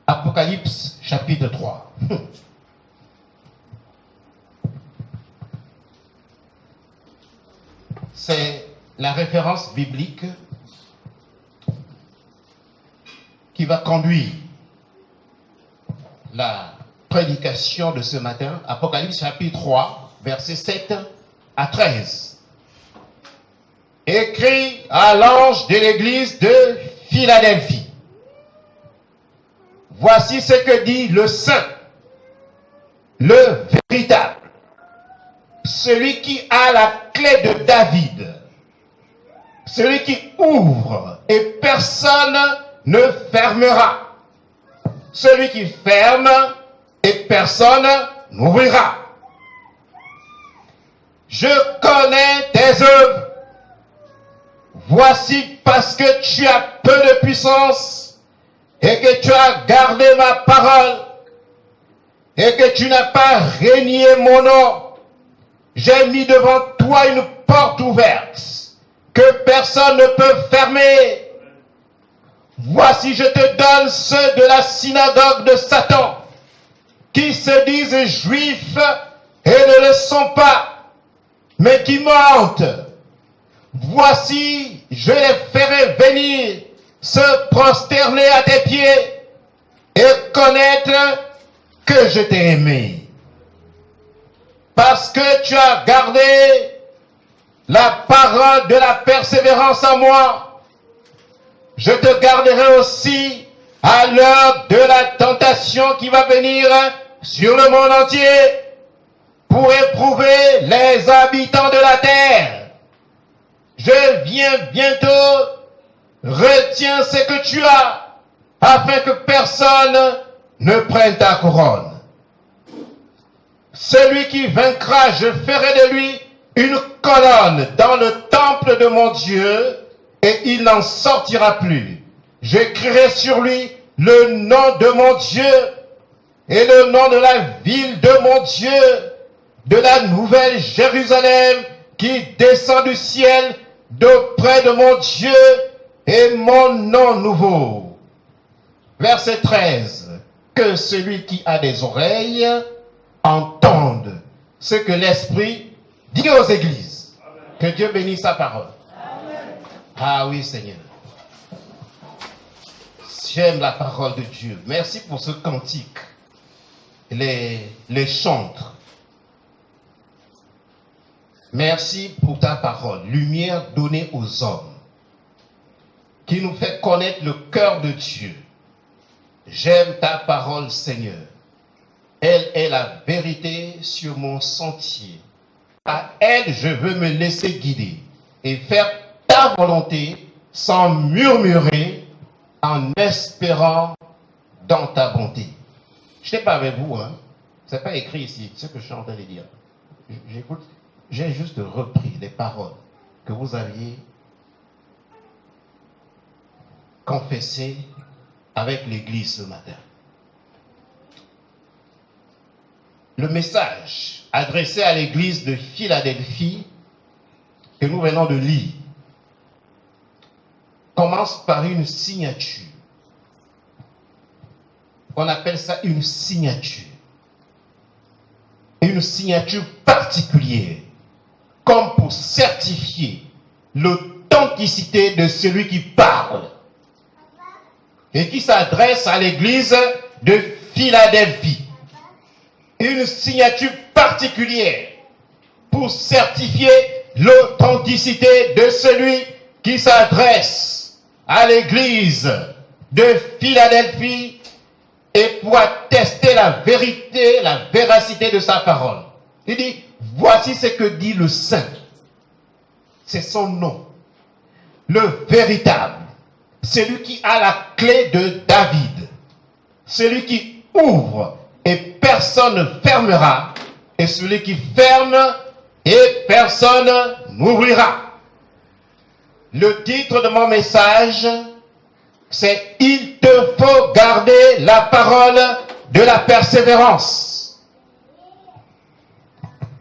Apocalypse chapitre 3. C'est la référence biblique qui va conduire la prédication de ce matin. Apocalypse chapitre 3, versets 7 à 13. Écrit à l'ange de l'église de Philadelphie. Voici ce que dit le Saint, le véritable, celui qui a la clé de David, celui qui ouvre et personne ne fermera, celui qui ferme et personne n'ouvrira. Je connais tes œuvres. Voici parce que tu as peu de puissance et que tu as gardé ma parole et que tu n'as pas renié mon nom. J'ai mis devant toi une porte ouverte que personne ne peut fermer. Voici, je te donne ceux de la synagogue de Satan qui se disent juifs et ne le sont pas, mais qui mentent. Voici, je les ferai venir se prosterner à tes pieds et connaître que je t'ai aimé. Parce que tu as gardé la parole de la persévérance en moi, je te garderai aussi à l'heure de la tentation qui va venir sur le monde entier pour éprouver les habitants de la terre. Je viens bientôt. Retiens ce que tu as, afin que personne ne prenne ta couronne. Celui qui vaincra, je ferai de lui une colonne dans le temple de mon Dieu, et il n'en sortira plus. J'écrirai sur lui le nom de mon Dieu, et le nom de la ville de mon Dieu, de la nouvelle Jérusalem, qui descend du ciel d'auprès de mon Dieu, et mon nom nouveau. Verset 13. Que celui qui a des oreilles entende ce que l'Esprit dit aux églises. Amen. Que Dieu bénisse sa parole. Amen. Ah oui, Seigneur. J'aime la parole de Dieu. Merci pour ce cantique. Les chantres. Merci pour ta parole. Lumière donnée aux hommes, qui nous fait connaître le cœur de Dieu. J'aime ta parole, Seigneur. Elle est la vérité sur mon sentier. À elle, je veux me laisser guider et faire ta volonté sans murmurer, en espérant dans ta bonté. Je n'étais pas avec vous, hein. Ce n'est pas écrit ici, ce que je suis en train de dire. J'écoute, j'ai juste repris les paroles que vous aviez confessé avec l'église ce matin. Le message adressé à l'église de Philadelphie que nous venons de lire commence par une signature. On appelle ça une signature. Une signature particulière, comme pour certifier l'authenticité de celui qui parle et qui s'adresse à l'église de Philadelphie. Une signature particulière pour certifier l'authenticité de celui qui s'adresse à l'église de Philadelphie et pour attester la vérité, la véracité de sa parole. Il dit, voici ce que dit le Saint. C'est son nom. Le véritable. Celui qui a la clé de David. Celui qui ouvre et personne ne fermera. Et celui qui ferme et personne n'ouvrira. Le titre de mon message, c'est « Il te faut garder la parole de la persévérance ».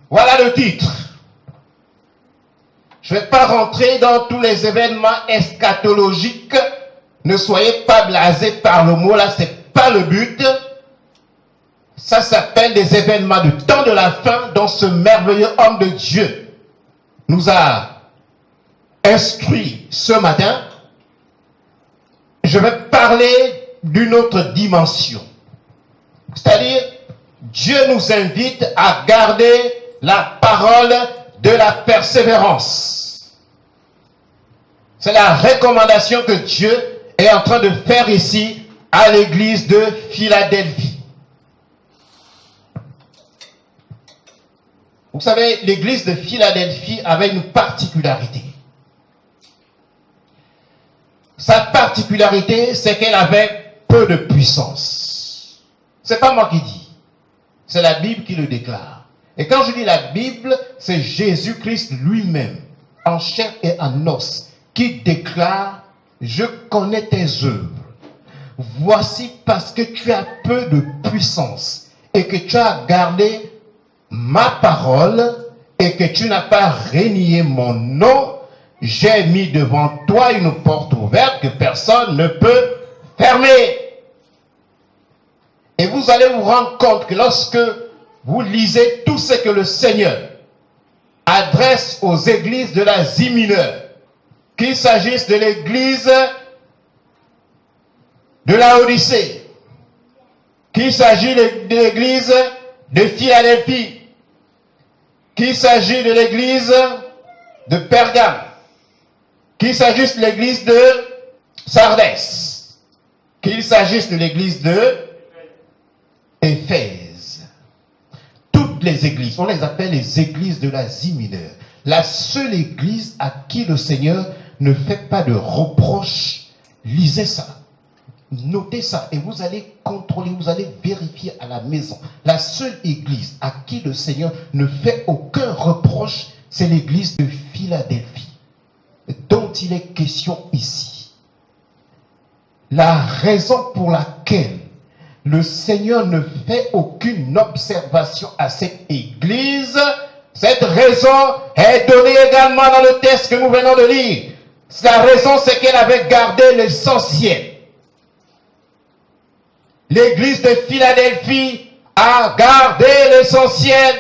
Voilà le titre. Je ne vais pas rentrer dans tous les événements eschatologiques. Ne soyez pas blasés par le mot, là, c'est pas le but. Ça s'appelle des événements du temps de la fin dont ce merveilleux homme de Dieu nous a instruit ce matin. Je vais parler d'une autre dimension. C'est-à-dire, Dieu nous invite à garder la parole de la persévérance. C'est la recommandation que Dieu est en train de faire ici à l'église de Philadelphie. Vous savez, l'église de Philadelphie avait une particularité. Sa particularité, c'est qu'elle avait peu de puissance. C'est pas moi qui dis. C'est la Bible qui le déclare. Et quand je dis la Bible, c'est Jésus-Christ lui-même, en chair et en os, qui déclare « Je connais tes œuvres. Voici parce que tu as peu de puissance et que tu as gardé ma parole et que tu n'as pas renié mon nom, j'ai mis devant toi une porte ouverte que personne ne peut fermer. » Et vous allez vous rendre compte que lorsque vous lisez tout ce que le Seigneur adresse aux églises de l'Asie mineure, qu'il s'agisse de l'église de Laodicée, qu'il s'agisse de l'église de Philadelphie, qu'il s'agisse de l'église de Pergame, qu'il s'agisse de l'église de Sardès, qu'il s'agisse de l'église de Éphèse. Toutes les églises, on les appelle les églises de l'Asie mineure. La seule église à qui le Seigneur ne fait pas de reproches, lisez ça, notez ça et vous allez contrôler, vous allez vérifier à la maison. La seule église à qui le Seigneur ne fait aucun reproche, c'est l'église de Philadelphie, dont il est question ici. La raison pour laquelle le Seigneur ne fait aucune observation à cette église, cette raison est donnée également dans le texte que nous venons de lire. La raison, c'est qu'elle avait gardé l'essentiel. L'église de Philadelphie a gardé l'essentiel.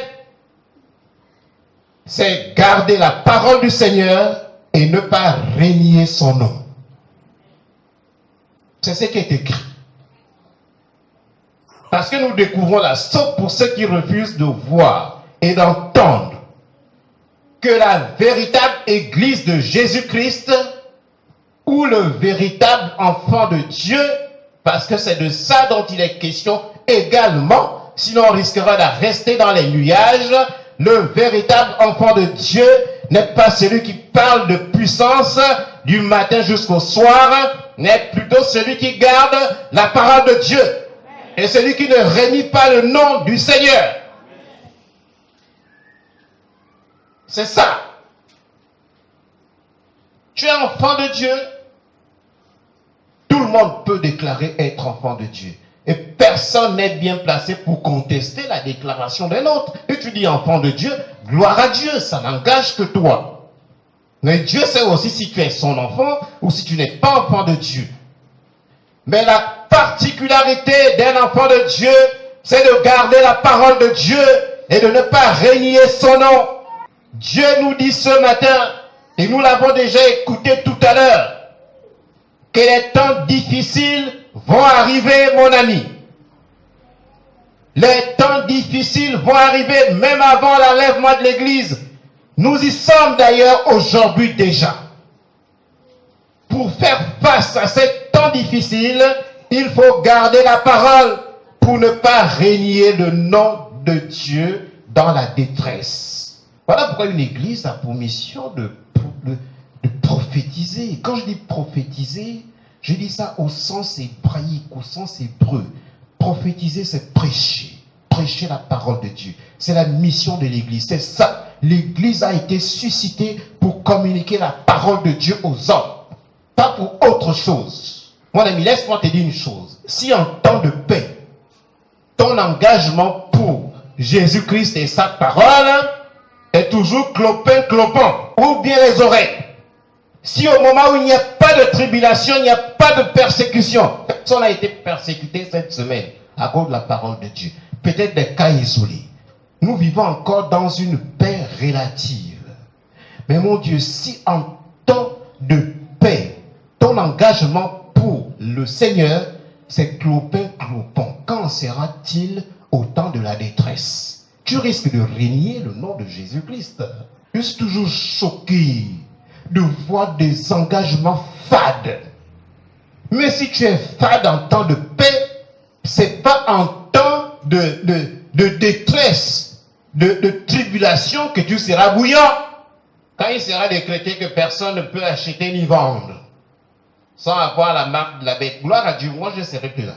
C'est garder la parole du Seigneur et ne pas renier son nom. C'est ce qui est écrit. Parce que nous découvrons là, sauf pour ceux qui refusent de voir et d'entendre, que la véritable église de Jésus-Christ, ou le véritable enfant de Dieu, parce que c'est de ça dont il est question également, sinon on risquera de rester dans les nuages. Le véritable enfant de Dieu n'est pas celui qui parle de puissance du matin jusqu'au soir, mais plutôt celui qui garde la parole de Dieu. Et celui qui ne renie pas le nom du Seigneur. C'est ça. Tu es enfant de Dieu. Tout le monde peut déclarer être enfant de Dieu. Et personne n'est bien placé pour contester la déclaration d'un autre. Et tu dis enfant de Dieu, gloire à Dieu, ça n'engage que toi. Mais Dieu sait aussi si tu es son enfant ou si tu n'es pas enfant de Dieu. Mais la particularité d'un enfant de Dieu, c'est de garder la parole de Dieu et de ne pas renier son nom. Dieu nous dit ce matin, et nous l'avons déjà écouté tout à l'heure, que les temps difficiles vont arriver, mon ami. Les temps difficiles vont arriver même avant l'enlèvement de l'Église. Nous y sommes d'ailleurs aujourd'hui déjà. Pour faire face à ces temps difficiles, il faut garder la parole pour ne pas renier le nom de Dieu dans la détresse. Voilà pourquoi une église a pour mission de prophétiser. Quand je dis prophétiser, je dis ça au sens hébraïque, au sens hébreu. Prophétiser, c'est prêcher. Prêcher la parole de Dieu. C'est la mission de l'église. C'est ça l'Église a été suscitée pour communiquer la parole de Dieu aux hommes, pas pour autre chose. Mon ami, laisse-moi te dire une chose. Si en temps de paix, ton engagement pour Jésus-Christ et sa parole est toujours clopin-clopant, ou bien les oreilles. Si au moment où il n'y a pas de tribulation, il n'y a pas de persécution, personne n'a été persécuté cette semaine à cause de la parole de Dieu. Peut-être des cas isolés. Nous vivons encore dans une paix relative. Mais mon Dieu, si en temps de paix, ton engagement pour le Seigneur, c'est clopin-clopant, quand sera-t-il au temps de la détresse? Tu risques de régner le nom de Jésus-Christ. Je suis toujours choqué de voir des engagements fades. Mais si tu es fade en temps de paix, c'est pas en temps de détresse, de tribulation que tu seras bouillant. Quand il sera décrété que personne ne peut acheter ni vendre sans avoir la marque de la bête, gloire à Dieu, moi je ne serai plus là.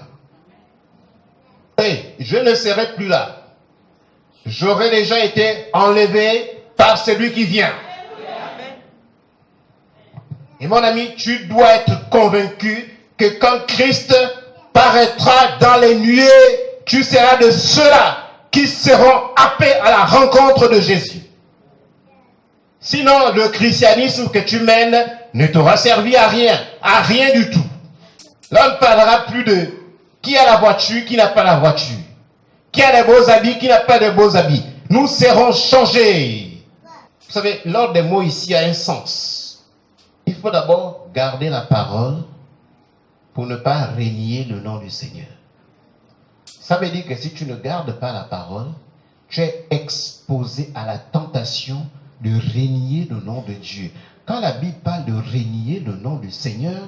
Et je ne serai plus là. J'aurai déjà été enlevé par celui qui vient. Et mon ami, tu dois être convaincu que quand Christ paraîtra dans les nuées, tu seras de ceux-là qui seront appelés à la rencontre de Jésus. Sinon, le christianisme que tu mènes ne t'aura servi à rien du tout. Là, on ne parlera plus de qui a la voiture, qui n'a pas la voiture. Qui a des beaux habits, qui n'a pas de beaux habits. Nous serons changés. Vous savez, l'ordre des mots ici a un sens. Il faut d'abord garder la parole pour ne pas régner le nom du Seigneur. Ça veut dire que si tu ne gardes pas la parole, tu es exposé à la tentation de régner le nom de Dieu. Quand la Bible parle de régner le nom du Seigneur,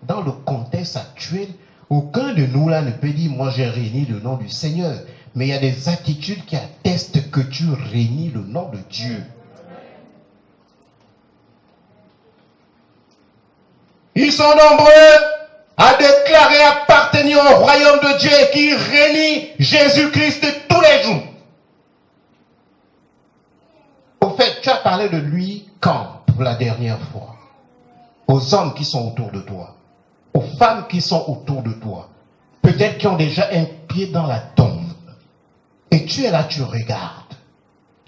dans le contexte actuel, aucun de nous là ne peut dire « moi j'ai régné le nom du Seigneur ». Mais il y a des attitudes qui attestent que tu régnes le nom de Dieu. Ils sont nombreux à déclarer appartenir au royaume de Dieu et qui renie Jésus-Christ tous les jours. Au fait, tu as parlé de lui quand pour la dernière fois? Aux hommes qui sont autour de toi, aux femmes qui sont autour de toi, peut-être qui ont déjà un pied dans la tombe. Et tu es là, tu regardes.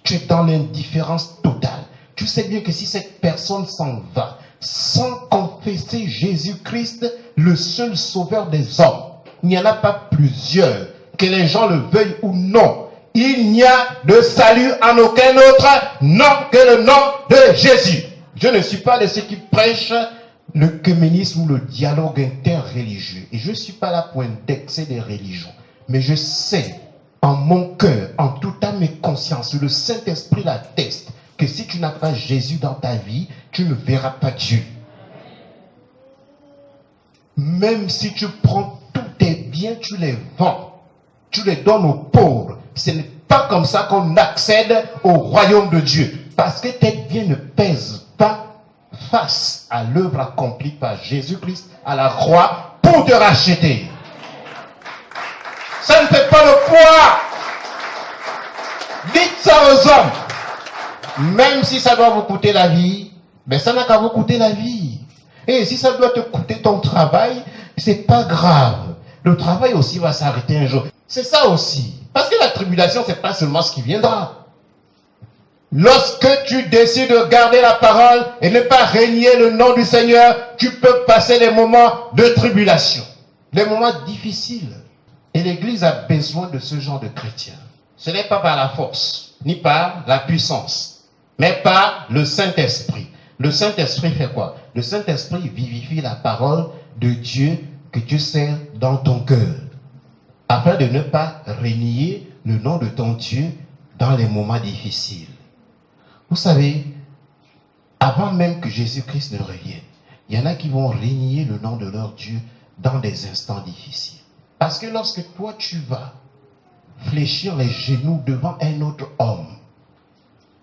Tu es dans l'indifférence totale. Tu sais bien que si cette personne s'en va sans confesser Jésus-Christ, le seul sauveur des hommes, il n'y en a pas plusieurs, que les gens le veuillent ou non. Il n'y a de salut en aucun autre nom que le nom de Jésus. Je ne suis pas de ceux qui prêchent l'œcuménisme ou le dialogue interreligieux. Et je ne suis pas là pour indexer des religions. Mais je sais en mon cœur, en toute âme et conscience, le Saint-Esprit l'atteste, que si tu n'as pas Jésus dans ta vie, tu ne verras pas Dieu. Même si tu prends tous tes biens, tu les vends, tu les donnes aux pauvres, ce n'est pas comme ça qu'on accède au royaume de Dieu. Parce que tes biens ne pèsent pas face à l'œuvre accomplie par Jésus-Christ à la croix pour te racheter. Ça ne fait pas le poids. Dites ça aux hommes. Même si ça doit vous coûter la vie, mais ça n'a qu'à vous coûter la vie. Et si ça doit te coûter ton travail, c'est pas grave. Le travail aussi va s'arrêter un jour. C'est ça aussi. Parce que la tribulation, c'est pas seulement ce qui viendra. Lorsque tu décides de garder la parole et ne pas régner le nom du Seigneur, tu peux passer des moments de tribulation. Des moments difficiles. Et l'Église a besoin de ce genre de chrétiens. Ce n'est pas par la force, ni par la puissance, mais par le Saint-Esprit. Le Saint-Esprit fait quoi? Le Saint-Esprit vivifie la parole de Dieu que tu sers dans ton cœur, afin de ne pas renier le nom de ton Dieu dans les moments difficiles. Vous savez, avant même que Jésus-Christ ne revienne, il y en a qui vont renier le nom de leur Dieu dans des instants difficiles. Parce que lorsque toi tu vas fléchir les genoux devant un autre homme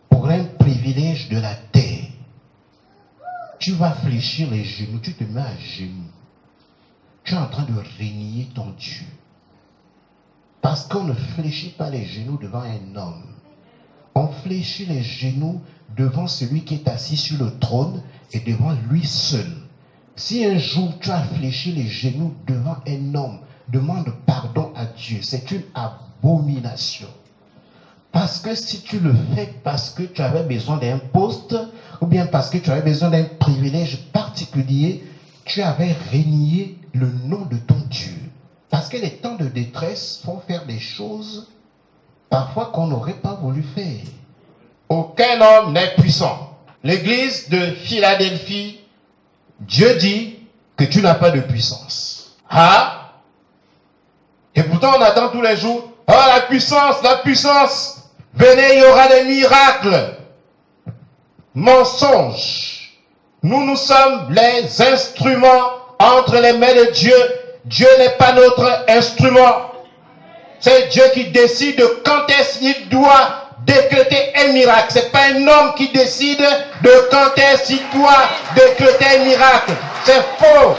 pour un privilège de la terre, tu vas fléchir les genoux, tu te mets à genoux. Tu es en train de renier ton Dieu. Parce qu'on ne fléchit pas les genoux devant un homme. on fléchit les genoux devant celui qui est assis sur le trône et devant lui seul. Si un jour tu as fléchi les genoux devant un homme, demande pardon à Dieu. C'est une abomination. Parce que si tu le fais parce que tu avais besoin d'un poste, ou bien parce que tu avais besoin d'un privilège particulier, tu avais renié le nom de ton Dieu. Parce que les temps de détresse font faire des choses parfois qu'on n'aurait pas voulu faire. Aucun homme n'est puissant. L'église de Philadelphie, Dieu dit que tu n'as pas de puissance. Ah! Et pourtant on attend tous les jours, ah, la puissance! Venez, il y aura des miracles. Mensonge. Nous sommes les instruments entre les mains de Dieu. Dieu n'est pas notre instrument. C'est Dieu qui décide de quand est-ce qu'il doit décréter un miracle. C'est pas un homme qui décide de quand est-ce qu'il doit décréter un miracle. C'est faux.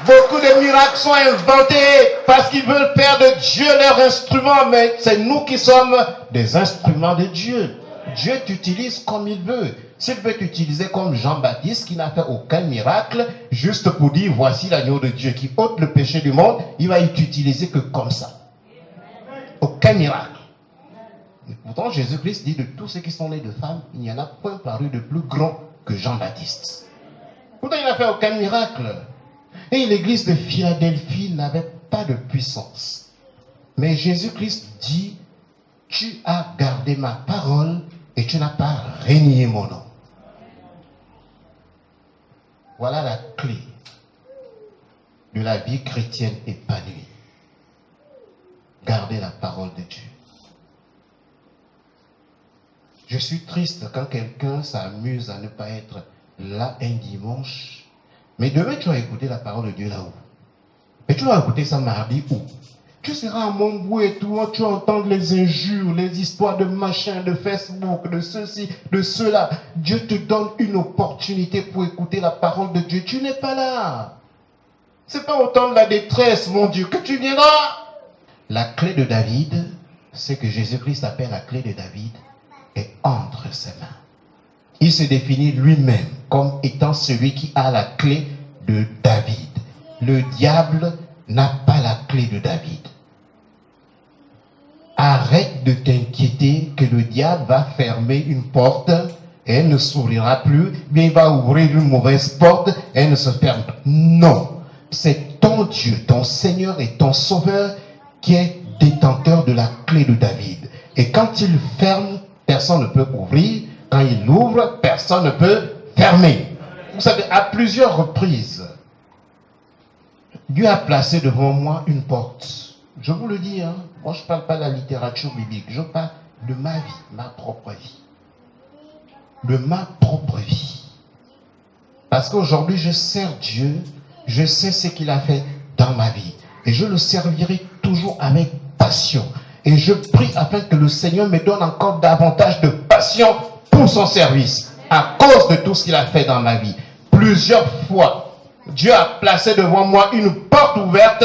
Beaucoup de miracles sont inventés parce qu'ils veulent faire de Dieu leur instrument, mais c'est nous qui sommes des instruments de Dieu. Dieu t'utilise comme il veut. S'il veut t'utiliser comme Jean-Baptiste qui n'a fait aucun miracle, juste pour dire voici l'agneau de Dieu qui ôte le péché du monde, il va t'utiliser que comme ça. Aucun miracle. Et pourtant Jésus-Christ dit de tous ceux qui sont nés de femmes, il n'y en a point paru de plus grand que Jean-Baptiste. Pourtant il n'a fait aucun miracle. Et l'église de Philadelphie n'avait pas de puissance. Mais Jésus-Christ dit, tu as gardé ma parole et tu n'as pas renié mon nom. Voilà la clé de la vie chrétienne épanouie. Garder la parole de Dieu. Je suis triste quand quelqu'un s'amuse à ne pas être là un dimanche. Mais demain, tu vas écouter la parole de Dieu là-haut. Et tu vas écouter ça mardi où? Tu seras à Montbou et tout, tu vas entendre les injures, les histoires de machin, de Facebook, de ceci, de cela. Dieu te donne une opportunité pour écouter la parole de Dieu. Tu n'es pas là. C'est pas au temps de la détresse, mon Dieu, que tu viendras. La clé de David, c'est que Jésus-Christ appelle la clé de David, est entre ses mains. Il se définit lui-même comme étant celui qui a la clé de David. Le diable n'a pas la clé de David. Arrête de t'inquiéter que le diable va fermer une porte et elle ne s'ouvrira plus, mais il va ouvrir une mauvaise porte et elle ne se ferme. Non, c'est ton Dieu, ton Seigneur et ton Sauveur qui est détenteur de la clé de David. Et quand il ferme, personne ne peut ouvrir. Quand il ouvre, personne ne peut fermer. Vous savez, à plusieurs reprises, Dieu a placé devant moi une porte. Je vous le dis, moi je ne parle pas de la littérature biblique, je parle de ma vie, ma propre vie. De ma propre vie. Parce qu'aujourd'hui je sers Dieu, je sais ce qu'il a fait dans ma vie. Et je le servirai toujours avec passion. Et je prie afin que le Seigneur me donne encore davantage de passion pour son service, à cause de tout ce qu'il a fait dans ma vie. Plusieurs fois, Dieu a placé devant moi une porte ouverte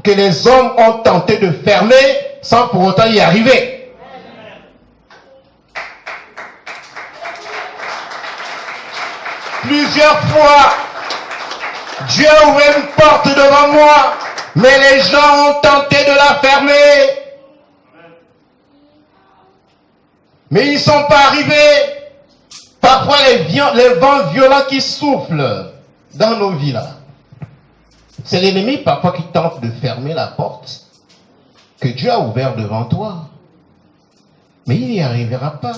que les hommes ont tenté de fermer sans pour autant y arriver. Plusieurs fois, Dieu a ouvert une porte devant moi, mais les gens ont tenté de la fermer. Mais ils ne sont pas arrivés. Parfois les vents violents qui soufflent dans nos vies là. C'est l'ennemi parfois qui tente de fermer la porte que Dieu a ouverte devant toi. Mais il n'y arrivera pas.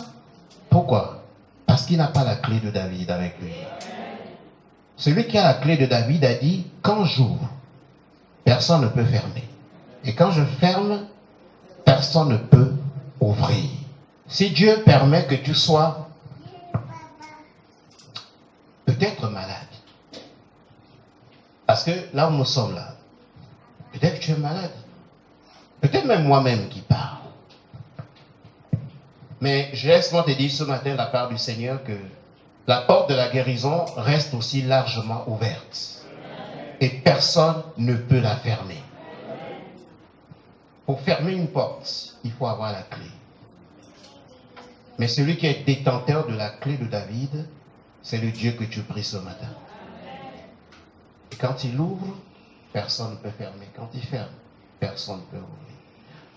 Pourquoi? Parce qu'il n'a pas la clé de David avec lui. Celui qui a la clé de David a dit, quand j'ouvre, personne ne peut fermer. Et quand je ferme, personne ne peut ouvrir. Si Dieu permet que tu sois peut-être malade, parce que là où nous sommes là, peut-être que tu es malade, peut-être même moi-même qui parle. Mais je laisse-moi te dire ce matin de la part du Seigneur que la porte de la guérison reste aussi largement ouverte. Et personne ne peut la fermer. Pour fermer une porte, il faut avoir la clé. Mais celui qui est détenteur de la clé de David, c'est le Dieu que tu pries ce matin. Et quand il ouvre, personne ne peut fermer. Quand il ferme, personne ne peut ouvrir.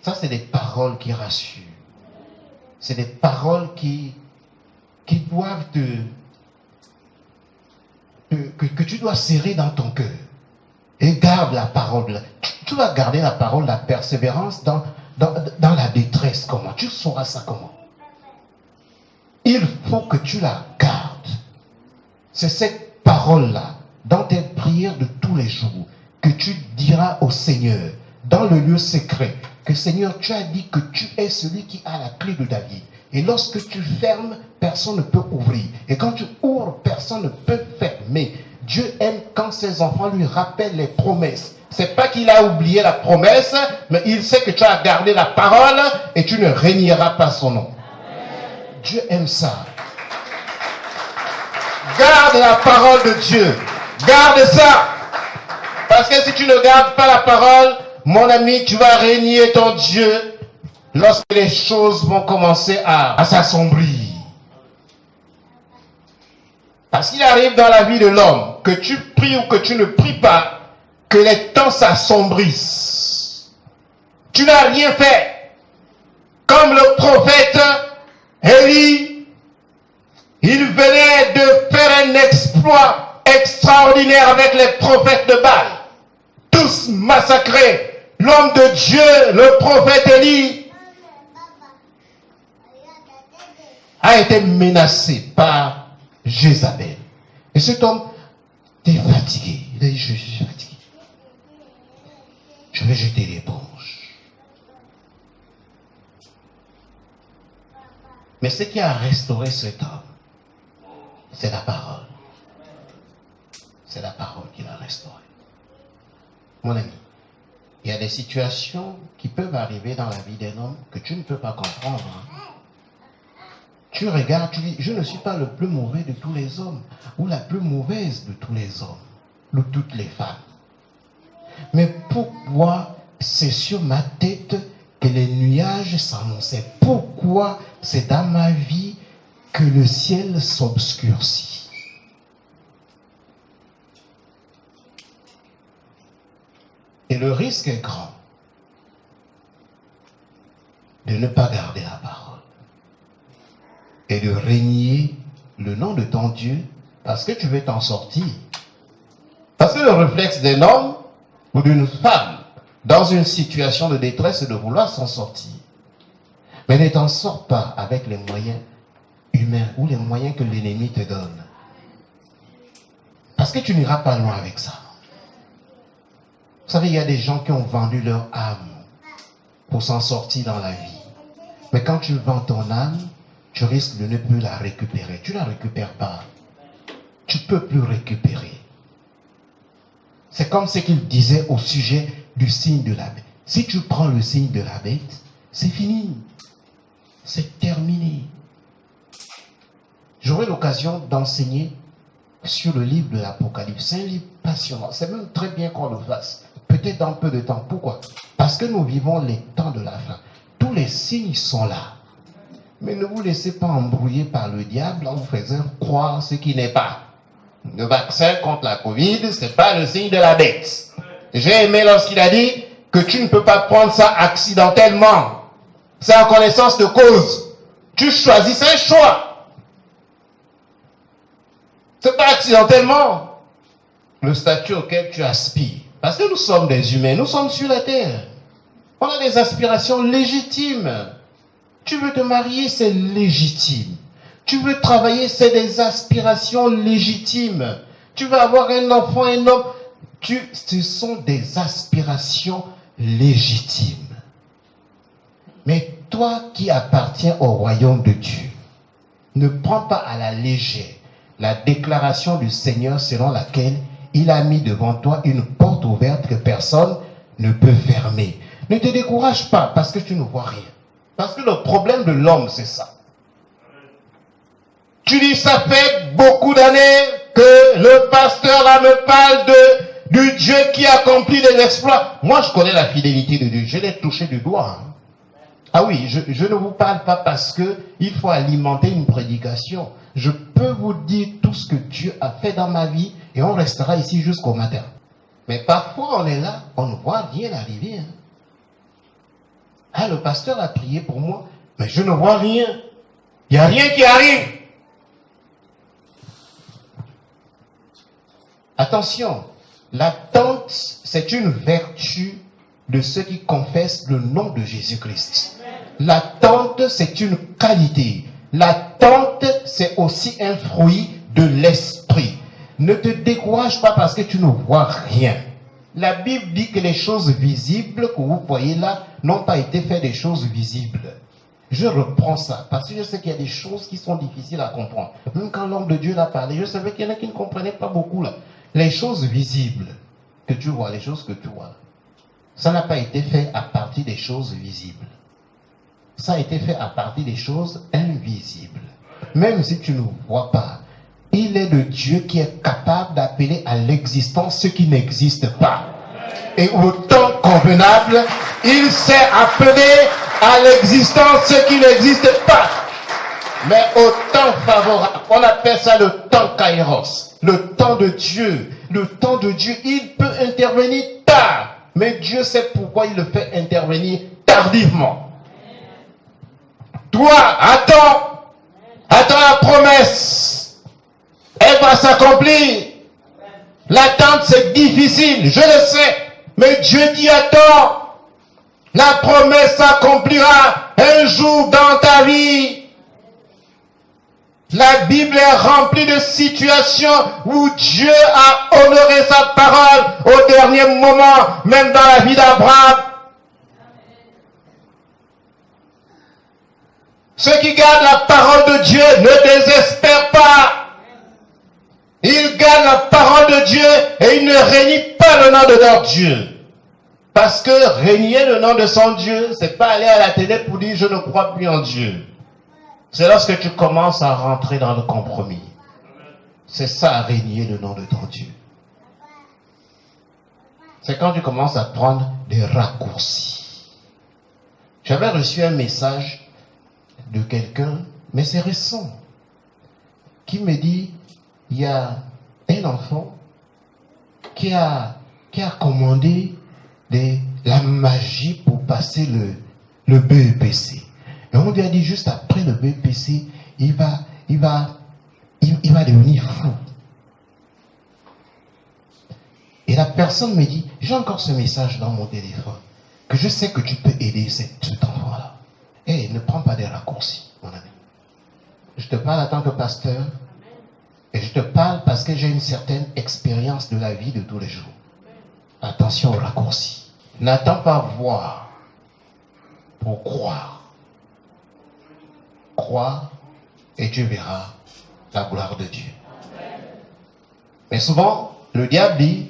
Ça, c'est des paroles qui rassurent. C'est des paroles qui doivent que tu dois serrer dans ton cœur. Et garde la parole. Tu vas garder la parole, la persévérance dans la détresse. Comment? Tu sauras ça comment? Il faut que tu la gardes. C'est cette parole-là, dans tes prières de tous les jours, que tu diras au Seigneur, dans le lieu secret, que Seigneur, tu as dit que tu es celui qui a la clé de David. Et lorsque tu fermes, personne ne peut ouvrir. Et quand tu ouvres, personne ne peut fermer. Dieu aime quand ses enfants lui rappellent les promesses. C'est pas qu'il a oublié la promesse, mais il sait que tu as gardé la parole et tu ne régneras pas son nom. Dieu aime ça. Garde la parole de Dieu. Garde ça. Parce que si tu ne gardes pas la parole, mon ami, tu vas régner ton Dieu lorsque les choses vont commencer à s'assombrir. Parce qu'il arrive dans la vie de l'homme, que tu pries ou que tu ne pries pas, que les temps s'assombrissent. Tu n'as rien fait. Comme le prophète Élie, il venait de faire un exploit extraordinaire avec les prophètes de Baal. Tous massacrés. L'homme de Dieu, le prophète Élie, a été menacé par Jézabel. Et cet homme était fatigué. Il a dit, je suis fatigué. Je vais jeter l'éponge. Mais ce qui a restauré cet homme, c'est la parole. C'est la parole qui l'a restauré. Mon ami, il y a des situations qui peuvent arriver dans la vie d'un homme que tu ne peux pas comprendre. Tu regardes, tu dis, je ne suis pas le plus mauvais de tous les hommes, ou la plus mauvaise de tous les hommes, ou toutes les femmes. Mais pourquoi c'est sur ma tête que les nuages s'annonçaient? Pourquoi c'est dans ma vie que le ciel s'obscurcit? Et le risque est grand de ne pas garder la parole et de régner le nom de ton Dieu parce que tu veux t'en sortir. Parce que le réflexe d'un homme ou d'une femme dans une situation de détresse, c'est de vouloir s'en sortir. Mais ne t'en sors pas avec les moyens humains ou les moyens que l'ennemi te donne. Parce que tu n'iras pas loin avec ça. Vous savez, il y a des gens qui ont vendu leur âme pour s'en sortir dans la vie. Mais quand tu vends ton âme, tu risques de ne plus la récupérer. Tu ne la récupères pas. Tu ne peux plus récupérer. C'est comme ce qu'il disait au sujet du signe de la bête. Si tu prends le signe de la bête, c'est fini. C'est terminé. J'aurai l'occasion d'enseigner sur le livre de l'Apocalypse. C'est un livre passionnant. C'est même très bien qu'on le fasse. Peut-être dans peu de temps. Pourquoi? Parce que nous vivons les temps de la fin. Tous les signes sont là. Mais ne vous laissez pas embrouiller par le diable en vous faisant croire ce qui n'est pas. Le vaccin contre la Covid, ce n'est pas le signe de la bête. J'ai aimé lorsqu'il a dit que tu ne peux pas prendre ça accidentellement. C'est en connaissance de cause. Tu choisis, c'est un choix. Ce n'est pas accidentellement le statut auquel tu aspires. Parce que nous sommes des humains, nous sommes sur la terre. On a des aspirations légitimes. Tu veux te marier, c'est légitime. Tu veux travailler, c'est des aspirations légitimes. Tu veux avoir un enfant, un homme. Ce sont des aspirations légitimes. Mais toi qui appartiens au royaume de Dieu, ne prends pas à la légère la déclaration du Seigneur selon laquelle il a mis devant toi une porte ouverte que personne ne peut fermer. Ne te décourage pas parce que tu ne vois rien. Parce que le problème de l'homme, c'est ça. Tu dis, ça fait beaucoup d'années que le pasteur là me parle du Dieu qui accomplit des exploits. Moi, je connais la fidélité de Dieu. Je l'ai touché du doigt. Ah oui, je ne vous parle pas parce que il faut alimenter une prédication. Je peux vous dire tout ce que Dieu a fait dans ma vie et on restera ici jusqu'au matin. Mais parfois on est là, on ne voit rien arriver. Hein. Ah, le pasteur a prié pour moi, mais je ne vois rien. Il n'y a rien qui arrive. Attention, l'attente, c'est une vertu de ceux qui confessent le nom de Jésus-Christ. L'attente, c'est une qualité. L'attente, c'est aussi un fruit de l'esprit. Ne te décourage pas parce que tu ne vois rien. La Bible dit que les choses visibles que vous voyez là n'ont pas été faites des choses visibles. Je reprends ça parce que je sais qu'il y a des choses qui sont difficiles à comprendre. Même quand l'homme de Dieu l'a parlé, je savais qu'il y en a qui ne comprenaient pas beaucoup là. Les choses visibles que tu vois, les choses que tu vois, ça n'a pas été fait à partir des choses visibles. Ça a été fait à partir des choses invisibles. Même si tu ne vois pas, il est le Dieu qui est capable d'appeler à l'existence ce qui n'existe pas. Et au temps convenable, il sait appeler à l'existence ce qui n'existe pas. Mais au temps favorable, on appelle ça le temps kairos, le temps de Dieu. Le temps de Dieu, il peut intervenir tard. Mais Dieu sait pourquoi il le fait intervenir tardivement. Toi, attends la promesse. Elle va s'accomplir. L'attente, c'est difficile, je le sais. Mais Dieu dit attends. La promesse s'accomplira un jour dans ta vie. La Bible est remplie de situations où Dieu a honoré sa parole au dernier moment, même dans la vie d'Abraham. Ceux qui gardent la parole de Dieu ne désespèrent pas. Ils gardent la parole de Dieu et ils ne régnient pas le nom de leur Dieu. Parce que régner le nom de son Dieu, c'est pas aller à la télé pour dire je ne crois plus en Dieu. C'est lorsque tu commences à rentrer dans le compromis. C'est ça, régner le nom de ton Dieu. C'est quand tu commences à prendre des raccourcis. J'avais reçu un message de quelqu'un, mais c'est récent, qui me dit, il y a un enfant qui a commandé la magie pour passer le BEPC. Et on lui a dit juste après le BPC, il va devenir fou. Et la personne me dit, j'ai encore ce message dans mon téléphone, que je sais que tu peux aider cet enfant-là. Et ne prends pas des raccourcis, mon ami. Je te parle en tant que pasteur, et je te parle parce que j'ai une certaine expérience de la vie de tous les jours. Attention aux raccourcis. N'attends pas voir pour croire. Crois et tu verras la gloire de Dieu. Mais souvent, le diable dit,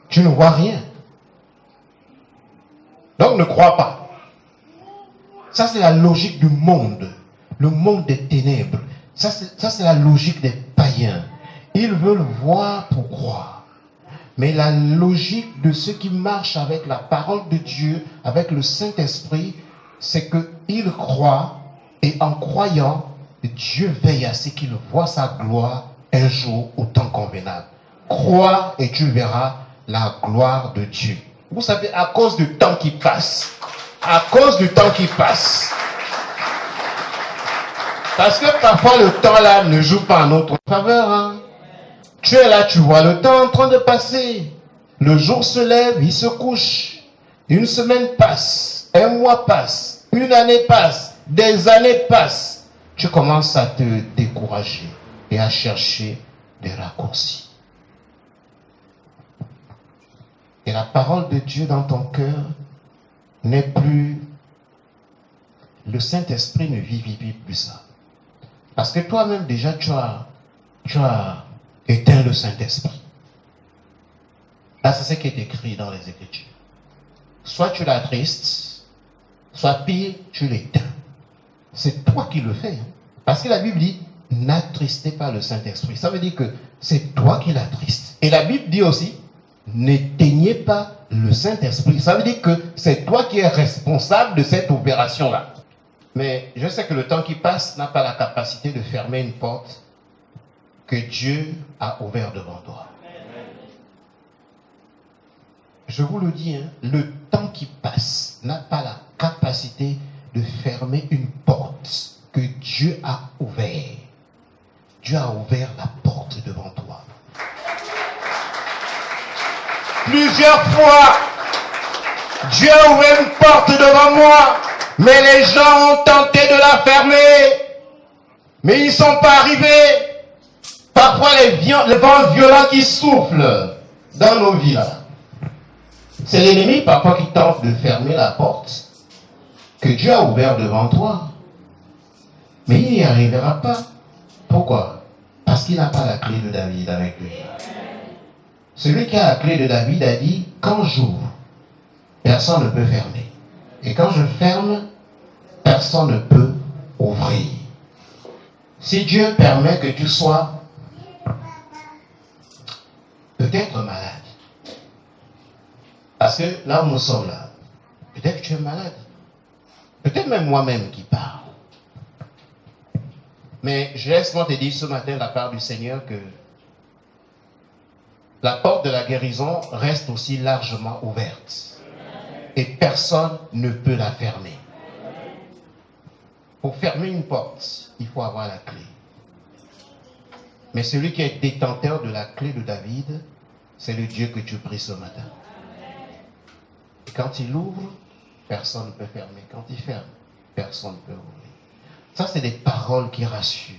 tu ne vois rien. Donc ne crois pas. Ça c'est la logique du monde. Le monde des ténèbres. Ça c'est la logique des païens. Ils veulent voir pour croire. Mais la logique de ceux qui marchent avec la parole de Dieu, avec le Saint-Esprit, c'est qu'ils croient, et en croyant, Dieu veille à ce qu'ils voient sa gloire un jour au temps convenable. Crois et tu verras la gloire de Dieu. Vous savez, à cause du temps qui passe. À cause du temps qui passe. Parce que parfois le temps là ne joue pas en notre faveur. Hein. Tu es là, tu vois le temps en train de passer. Le jour se lève, il se couche. Une semaine passe, un mois passe, une année passe, des années passent. Tu commences à te décourager et à chercher des raccourcis. Et la parole de Dieu dans ton cœur n'est plus... Le Saint-Esprit ne vivifie plus ça. Parce que toi-même déjà tu as éteint le Saint-Esprit. Là c'est ce qui est écrit dans les Écritures. Soit tu l'attristes, soit pire, tu l'éteins. C'est toi qui le fais. Hein. Parce que la Bible dit, n'attristez pas le Saint-Esprit. Ça veut dire que c'est toi qui l'attristes. Et la Bible dit aussi, n'éteignez pas le Saint-Esprit. Ça veut dire que c'est toi qui es responsable de cette opération-là. Mais je sais que le temps qui passe n'a pas la capacité de fermer une porte que Dieu a ouverte devant toi. Je vous le dis, hein, le temps qui passe n'a pas la capacité de fermer une porte que Dieu a ouverte. Dieu a ouvert la porte devant toi. Plusieurs fois, Dieu a ouvert une porte devant moi, mais les gens ont tenté de la fermer, mais ils ne sont pas arrivés. Parfois, les vents violents qui soufflent dans nos vies, là. C'est l'ennemi parfois qui tente de fermer la porte que Dieu a ouverte devant toi. Mais il n'y arrivera pas. Pourquoi? Parce qu'il n'a pas la clé de David avec lui. Celui qui a la clé de David a dit, quand j'ouvre, personne ne peut fermer. Et quand je ferme, personne ne peut ouvrir. Si Dieu permet que tu sois peut-être malade, parce que là où nous sommes là, peut-être que tu es malade. Peut-être même moi-même qui parle. Mais je laisse-moi te dire ce matin de la part du Seigneur que la porte de la guérison reste aussi largement ouverte. Et personne ne peut la fermer. Pour fermer une porte, il faut avoir la clé. Mais celui qui est détenteur de la clé de David, c'est le Dieu que tu pries ce matin. Et quand il ouvre, personne ne peut fermer. Quand il ferme, personne ne peut ouvrir. Ça, c'est des paroles qui rassurent.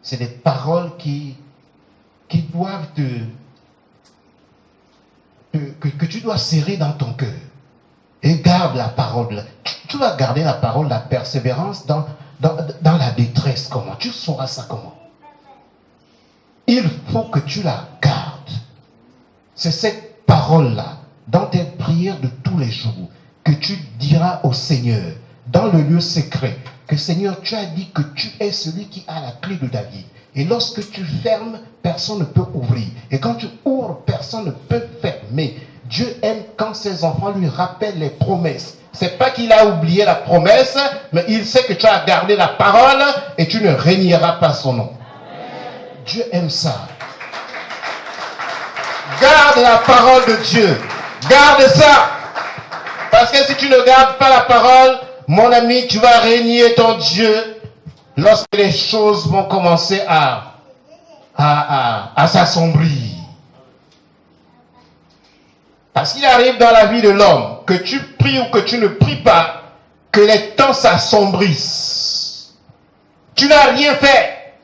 C'est des paroles qui doivent que tu dois serrer dans ton cœur. Et garde la parole. Tu vas garder la parole, la persévérance dans la détresse. Comment? Tu sauras ça comment? Il faut que tu la gardes. C'est cette parole-là, dans tes prières de tous les jours, que tu diras au Seigneur, dans le lieu secret, que Seigneur, tu as dit que tu es celui qui a la clé de David. Et lorsque tu fermes, personne ne peut ouvrir. Et quand tu ouvres, personne ne peut fermer. Dieu aime quand ses enfants lui rappellent les promesses. C'est pas qu'il a oublié la promesse, mais il sait que tu as gardé la parole et tu ne régneras pas son nom. Dieu aime ça. Garde la parole de Dieu. Garde ça. Parce que si tu ne gardes pas la parole, mon ami, tu vas régner ton Dieu lorsque les choses vont commencer à s'assombrir. Parce qu'il arrive dans la vie de l'homme, que tu pries ou que tu ne pries pas, que les temps s'assombrissent. Tu n'as rien fait.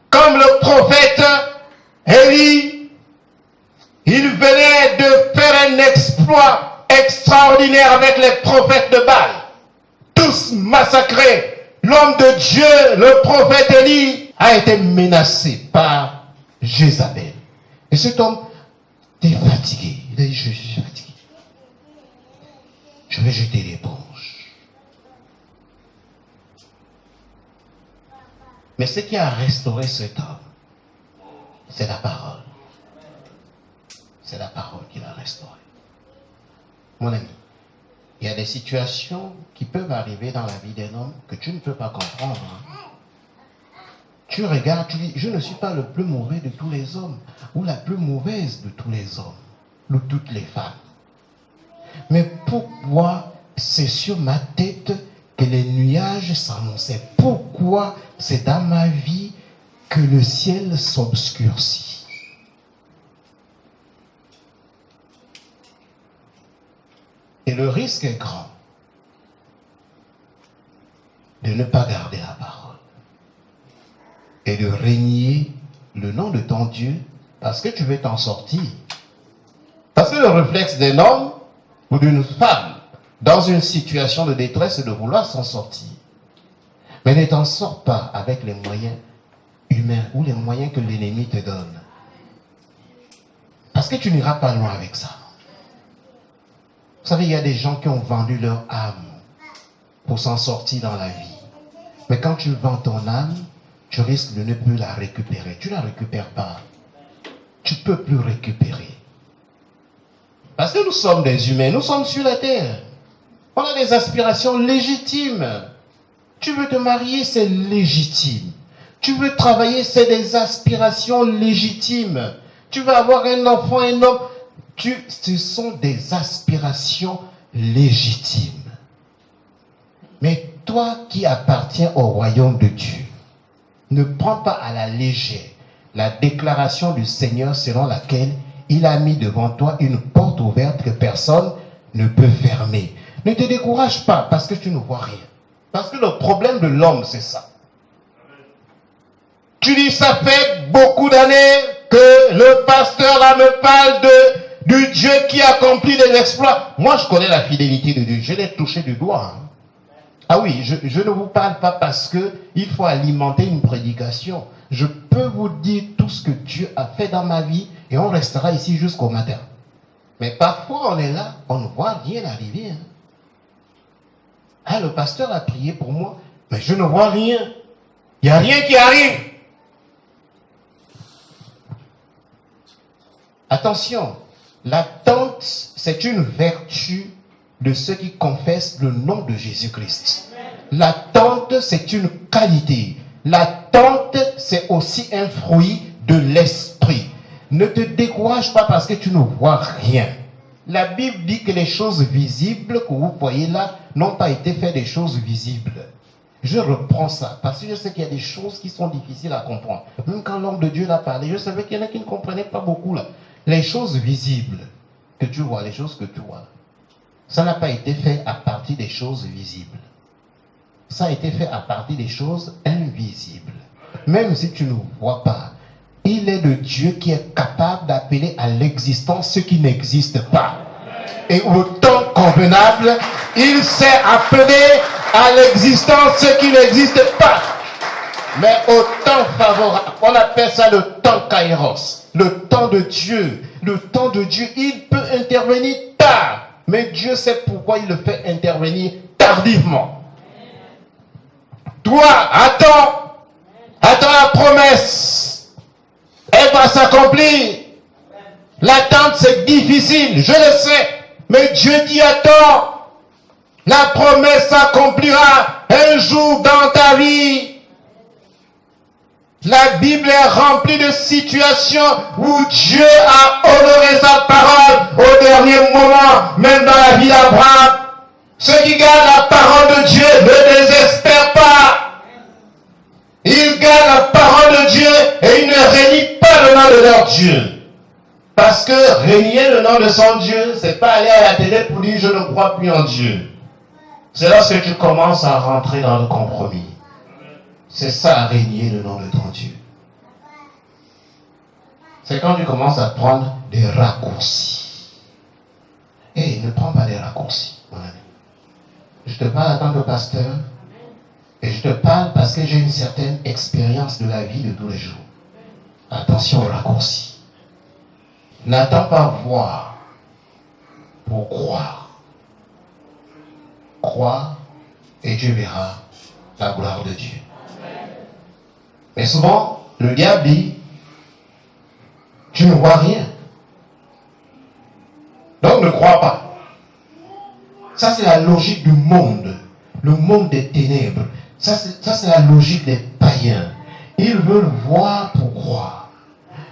Comme le prophète Élie, il venait de faire un exploit extraordinaire avec les prophètes de Baal. Tous massacrés. L'homme de Dieu, le prophète Élie, a été menacé par Jézabel. Et cet homme est fatigué. Il a dit, je suis fatigué. Je vais jeter l'éponge. Mais ce qui a restauré cet homme, c'est la parole. C'est la parole qui l'a restauré. Mon ami, il y a des situations qui peuvent arriver dans la vie d'un homme que tu ne peux pas comprendre. Tu regardes, tu dis, je ne suis pas le plus mauvais de tous les hommes, ou la plus mauvaise de tous les hommes, ou toutes les femmes. Mais pourquoi c'est sur ma tête que les nuages s'annonçaient? Pourquoi c'est dans ma vie que le ciel s'obscurcit? Et le risque est grand de ne pas garder la parole et de régner le nom de ton Dieu parce que tu veux t'en sortir. Parce que le réflexe d'un homme ou d'une femme dans une situation de détresse, c'est de vouloir s'en sortir. Mais ne t'en sors pas avec les moyens humains ou les moyens que l'ennemi te donne. Parce que tu n'iras pas loin avec ça. Vous savez, il y a des gens qui ont vendu leur âme pour s'en sortir dans la vie. Mais quand tu vends ton âme, tu risques de ne plus la récupérer. Tu ne la récupères pas. Tu ne peux plus récupérer. Parce que nous sommes des humains, nous sommes sur la terre. On a des aspirations légitimes. Tu veux te marier, c'est légitime. Tu veux travailler, c'est des aspirations légitimes. Tu veux avoir un enfant, un homme. Ce sont des aspirations légitimes. Mais toi qui appartiens au royaume de Dieu, ne prends pas à la légère la déclaration du Seigneur selon laquelle il a mis devant toi une porte ouverte que personne ne peut fermer. Ne te décourage pas parce que tu ne vois rien. Parce que le problème de l'homme, c'est ça. Tu dis, ça fait beaucoup d'années que le pasteur là me parle du Dieu qui accomplit des exploits. Moi, je connais la fidélité de Dieu. Je l'ai touché du doigt. Hein. Ah oui, je ne vous parle pas parce que il faut alimenter une prédication. Je peux vous dire tout ce que Dieu a fait dans ma vie et on restera ici jusqu'au matin. Mais parfois, on est là, on ne voit rien arriver. Hein. Ah, le pasteur a prié pour moi, mais je ne vois rien. Il n'y a rien qui arrive. Attention, l'attente, c'est une vertu de ceux qui confessent le nom de Jésus-Christ. L'attente, c'est une qualité. L'attente, c'est aussi un fruit de l'esprit. Ne te décourage pas parce que tu ne vois rien. La Bible dit que les choses visibles que vous voyez là n'ont pas été faites des choses visibles. Je reprends ça parce que je sais qu'il y a des choses qui sont difficiles à comprendre. Même quand l'homme de Dieu l'a parlé, je savais qu'il y en a qui ne comprenaient pas beaucoup là. Les choses visibles que tu vois, les choses que tu vois, ça n'a pas été fait à partir des choses visibles. Ça a été fait à partir des choses invisibles. Même si tu ne vois pas, il est le Dieu qui est capable d'appeler à l'existence ce qui n'existe pas. Et au temps convenable, il sait appeler à l'existence ce qui n'existe pas. Mais au temps favorable, on appelle ça le temps kairos, le temps de Dieu. Le temps de Dieu, il peut intervenir tard. Mais Dieu sait pourquoi il le fait intervenir tardivement. Toi, attends la promesse. Elle va s'accomplir. L'attente, c'est difficile, je le sais. Mais Dieu dit attends. La promesse s'accomplira un jour dans ta vie. La Bible est remplie de situations où Dieu a honoré sa parole au dernier moment, même dans la vie d'Abraham. Ceux qui gardent la parole de Dieu ne désespèrent pas. Ils gardent la parole de Dieu et ils ne renient pas le nom de leur Dieu. Parce que renier le nom de son Dieu, c'est pas aller à la télé pour dire je ne crois plus en Dieu. C'est lorsque tu commences à rentrer dans le compromis. C'est ça, renier le nom de ton Dieu. C'est quand tu commences à prendre des raccourcis. Hey, ne prends pas des raccourcis, mon ami. Je te parle en tant que pasteur, et je te parle parce que j'ai une certaine expérience de la vie de tous les jours. Attention aux raccourcis. N'attends pas voir pour croire. Crois et tu verras la gloire de Dieu. Mais souvent, le diable dit, tu ne vois rien. Donc ne crois pas. Ça c'est la logique du monde. Le monde des ténèbres. Ça c'est la logique des païens. Ils veulent voir pour croire.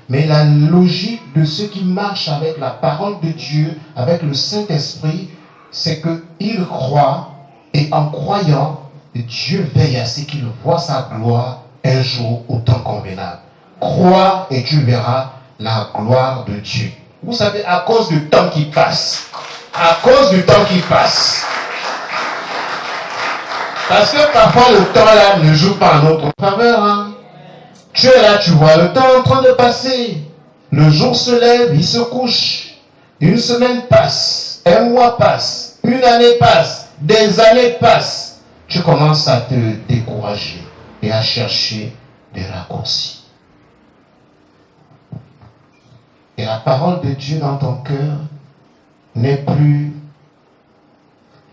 Mais la logique de ceux qui marchent avec la parole de Dieu, avec le Saint-Esprit, c'est qu'ils croient et en croyant, Dieu veille à ce qu'ils voient sa gloire un jour au temps convenable. Crois et tu verras la gloire de Dieu. Vous savez, à cause du temps qui passe. À cause du temps qui passe. Parce que parfois le temps là ne joue pas en notre faveur. Hein? Tu es là, tu vois le temps en train de passer. Le jour se lève, il se couche. Une semaine passe. Un mois passe. Une année passe. Des années passent. Tu commences à te décourager et à chercher des raccourcis. Et la parole de Dieu dans ton cœur n'est plus...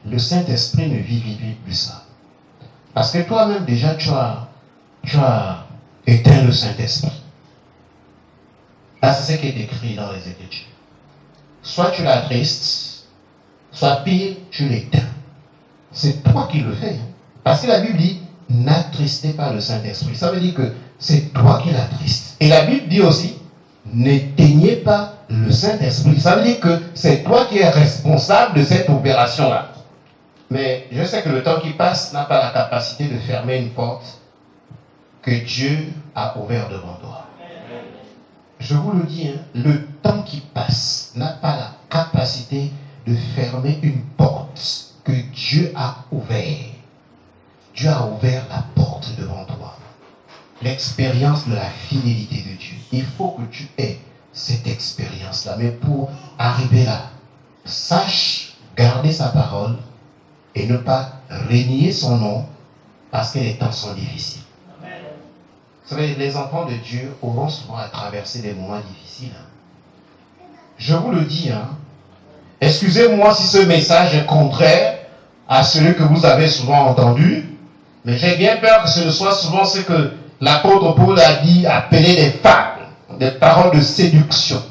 Le Saint-Esprit ne vivifie plus ça. Parce que toi-même déjà tu as éteint le Saint-Esprit. Là c'est ce qui est écrit dans les Écritures. soit tu l'attristes, soit pire, tu l'éteins. C'est toi qui le fais. Parce que la Bible dit, n'attristez pas le Saint-Esprit. Ça veut dire que c'est toi qui l'attristes. Et la Bible dit aussi, n'éteignez pas le Saint-Esprit. Ça veut dire que c'est toi qui es responsable de cette opération-là. Mais je sais que le temps qui passe n'a pas la capacité de fermer une porte que Dieu a ouverte devant toi. Je vous le dis, hein, le temps qui passe n'a pas la capacité de fermer une porte que Dieu a ouverte. Dieu a ouvert la porte devant toi. L'expérience de la fidélité de Dieu. Il faut que tu aies cette expérience-là. Mais pour arriver là, sache garder sa parole et ne pas renier son nom parce que les temps sont difficiles. Vous savez, les enfants de Dieu auront souvent à traverser des moments difficiles. Je vous le dis, excusez-moi si ce message est contraire à celui que vous avez souvent entendu, mais j'ai bien peur que ce soit souvent ce que l'apôtre Paul a dit, appelé des fables, des paroles de séduction.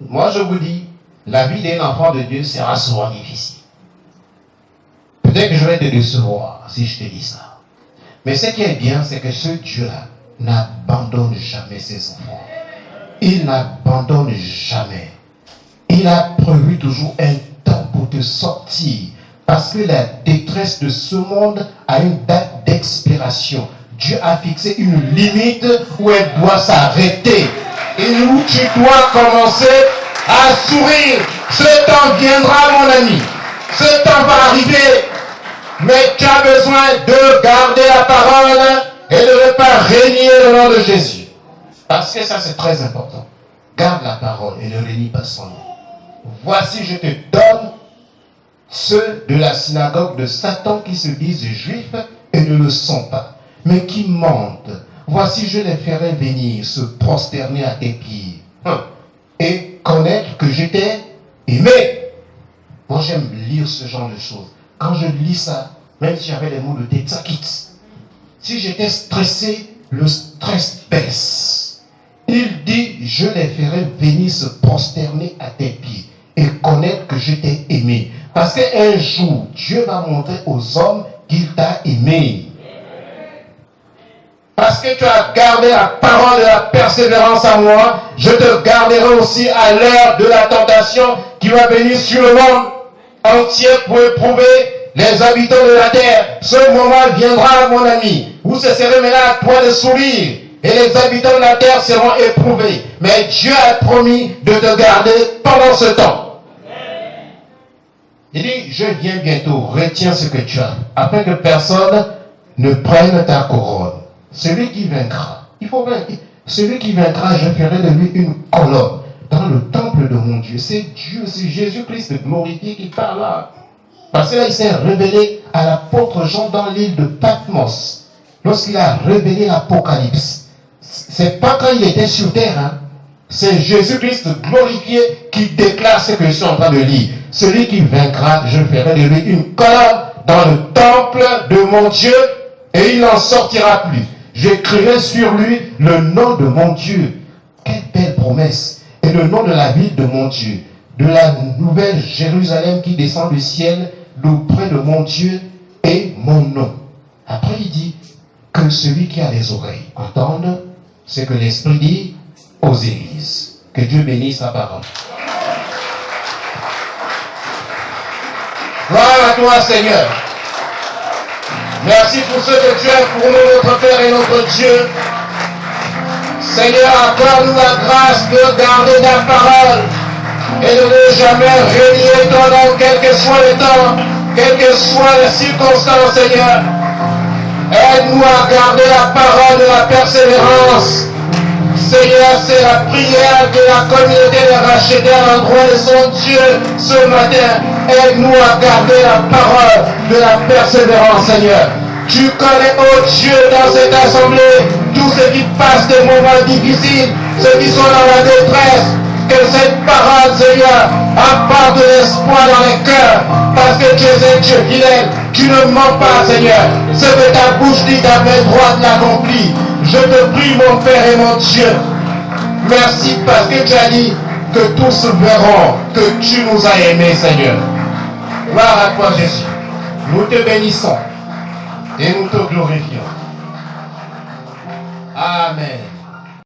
Moi, je vous dis, la vie d'un enfant de Dieu sera souvent difficile. Peut-être que je vais te décevoir si je te dis ça. Mais ce qui est bien, c'est que ce Dieu-là n'abandonne jamais ses enfants. Il n'abandonne jamais. Il a prévu toujours un temps pour te sortir. Parce que la détresse de ce monde a une date d'expiration. Dieu a fixé une limite où elle doit s'arrêter. Et où tu dois commencer à sourire. Ce temps viendra, mon ami. Ce temps va arriver. Mais tu as besoin de garder la parole et de ne pas renier le nom de Jésus. Parce que ça, c'est très important. Garde la parole et ne renie pas son nom. Voici, je te donne ceux de la synagogue de Satan qui se disent juifs et ne le sont pas, mais qui mentent. Voici, je les ferai venir se prosterner à tes pieds et connaître que j'étais aimé. Moi, j'aime lire ce genre de choses. Quand je lis ça, même si j'avais les mots de tête, ça quitte. Si j'étais stressé, le stress baisse. Il dit, je les ferai venir se prosterner à tes pieds et connaître que je t'ai aimé. Parce qu'un jour, Dieu va montrer aux hommes qu'il t'a aimé. Parce que tu as gardé la parole de la persévérance à moi, je te garderai aussi à l'heure de la tentation qui va venir sur le monde entier pour éprouver les habitants de la terre. Ce moment viendra, mon ami, où ce serait maintenant à toi de sourire. Et les habitants de la terre seront éprouvés. Mais Dieu a promis de te garder pendant ce temps. Il dit, je viens bientôt, retiens ce que tu as, afin que personne ne prenne ta couronne. Celui qui vaincra, il faut vaincre. Celui qui vaincra, je ferai de lui une colonne dans le temple de mon Dieu. C'est Dieu, c'est Jésus-Christ glorifié qui parle là. Parce que là, il s'est révélé à l'apôtre Jean dans l'île de Patmos. Lorsqu'il a révélé l'Apocalypse. C'est pas quand il était sur terre, C'est Jésus-Christ glorifié qui déclare ce que je suis en train de lire. Celui qui vaincra, je ferai de lui une colonne dans le temple de mon Dieu et il n'en sortira plus. J'écrirai sur lui le nom de mon Dieu. Quelle belle promesse. Et le nom de la ville de mon Dieu. De la nouvelle Jérusalem qui descend du ciel, d'auprès de mon Dieu et mon nom. Après il dit que celui qui a les oreilles entende ce que l'Esprit dit aux églises. Que Dieu bénisse sa parole. Gloire à toi, Seigneur. Merci pour ce que tu es pour nous, notre Père et notre Dieu. Seigneur, accorde-nous la grâce de garder ta parole et de ne jamais renier ton nom, quel que soit le temps, quelles que soient les circonstances, Seigneur. Aide-nous à garder la parole de la persévérance. Seigneur, c'est la prière de la communauté de racheter à l'endroit de son Dieu ce matin. Aide-nous à garder la parole de la persévérance, Seigneur. Tu connais, oh Dieu, dans cette assemblée, tous ceux qui passent des moments difficiles, ceux qui sont dans la détresse. Que cette parole, Seigneur, apporte de l'espoir dans les cœurs, parce que tu es un Dieu fidèle. Tu ne mens pas, Seigneur. Ce que ta bouche dit, ta main droite l'accomplit. Je te prie, mon Père et mon Dieu, Merci parce que tu as dit que tous verront que tu nous as aimés, Seigneur. Gloire à toi, Jésus. Nous te bénissons et nous te glorifions. Amen.